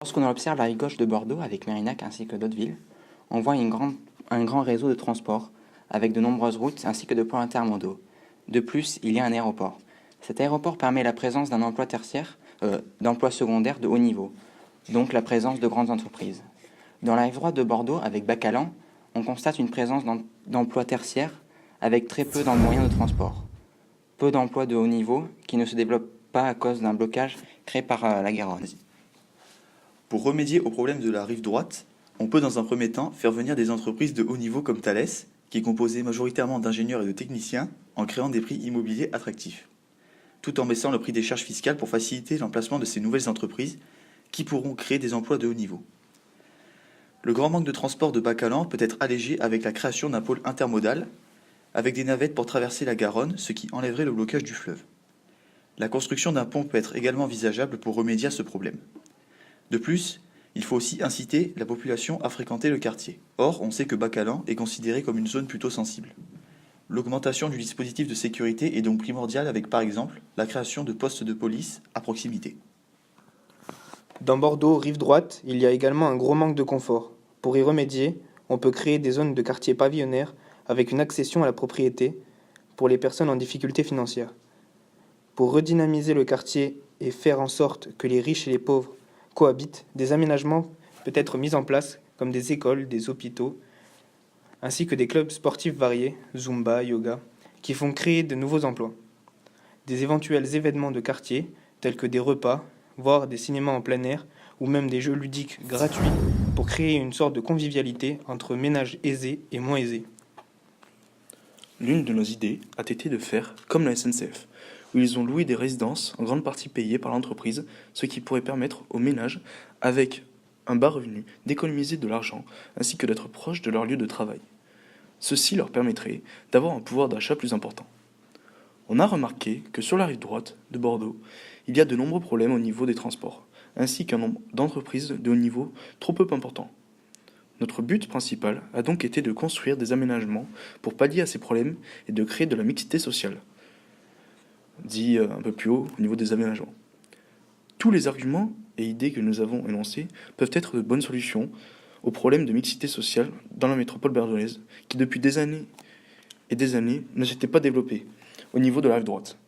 Lorsqu'on observe la rive gauche de Bordeaux avec Mérignac ainsi que d'autres villes, on voit un grand réseau de transport avec de nombreuses routes ainsi que de points intermodaux. De plus, il y a un aéroport. Cet aéroport permet la présence d'un emploi d'emploi secondaire de haut niveau, donc la présence de grandes entreprises. Dans la rive droite de Bordeaux, avec Bacalan, on constate une présence d'emplois tertiaires avec très peu de moyens de transport. Peu d'emplois de haut niveau qui ne se développent pas à cause d'un blocage créé par la Garonne. Pour remédier au problème de la rive droite, on peut dans un premier temps faire venir des entreprises de haut niveau comme Thales, qui est composée majoritairement d'ingénieurs et de techniciens, en créant des prix immobiliers attractifs, tout en baissant le prix des charges fiscales pour faciliter l'emplacement de ces nouvelles entreprises qui pourront créer des emplois de haut niveau. Le grand manque de transport de Bacalan peut être allégé avec la création d'un pôle intermodal, avec des navettes pour traverser la Garonne, ce qui enlèverait le blocage du fleuve. La construction d'un pont peut être également envisageable pour remédier à ce problème. De plus, il faut aussi inciter la population à fréquenter le quartier. Or, on sait que Bacalan est considéré comme une zone plutôt sensible. L'augmentation du dispositif de sécurité est donc primordiale avec, par exemple, la création de postes de police à proximité. Dans Bordeaux, rive droite, il y a également un gros manque de confort. Pour y remédier, on peut créer des zones de quartier pavillonnaires avec une accession à la propriété pour les personnes en difficulté financière. Pour redynamiser le quartier et faire en sorte que les riches et les pauvres cohabitent, des aménagements peuvent être mis en place comme des écoles, des hôpitaux, ainsi que des clubs sportifs variés, Zumba, yoga, qui font créer de nouveaux emplois. Des éventuels événements de quartier, tels que des repas, voire des cinémas en plein air, ou même des jeux ludiques gratuits, pour créer une sorte de convivialité entre ménages aisés et moins aisés. L'une de nos idées a été de faire comme la SNCF, où ils ont loué des résidences en grande partie payées par l'entreprise, ce qui pourrait permettre aux ménages, avec un bas revenu, d'économiser de l'argent, ainsi que d'être proches de leur lieu de travail. Ceci leur permettrait d'avoir un pouvoir d'achat plus important. On a remarqué que sur la rive droite de Bordeaux, il y a de nombreux problèmes au niveau des transports, ainsi qu'un nombre d'entreprises de haut niveau trop peu important. Notre but principal a donc été de construire des aménagements pour pallier à ces problèmes et de créer de la mixité sociale, dit un peu plus haut au niveau des aménagements. Tous les arguments et idées que nous avons énoncés peuvent être de bonnes solutions aux problèmes de mixité sociale dans la métropole bordelaise, qui depuis des années et des années ne s'était pas développée au niveau de la rive droite.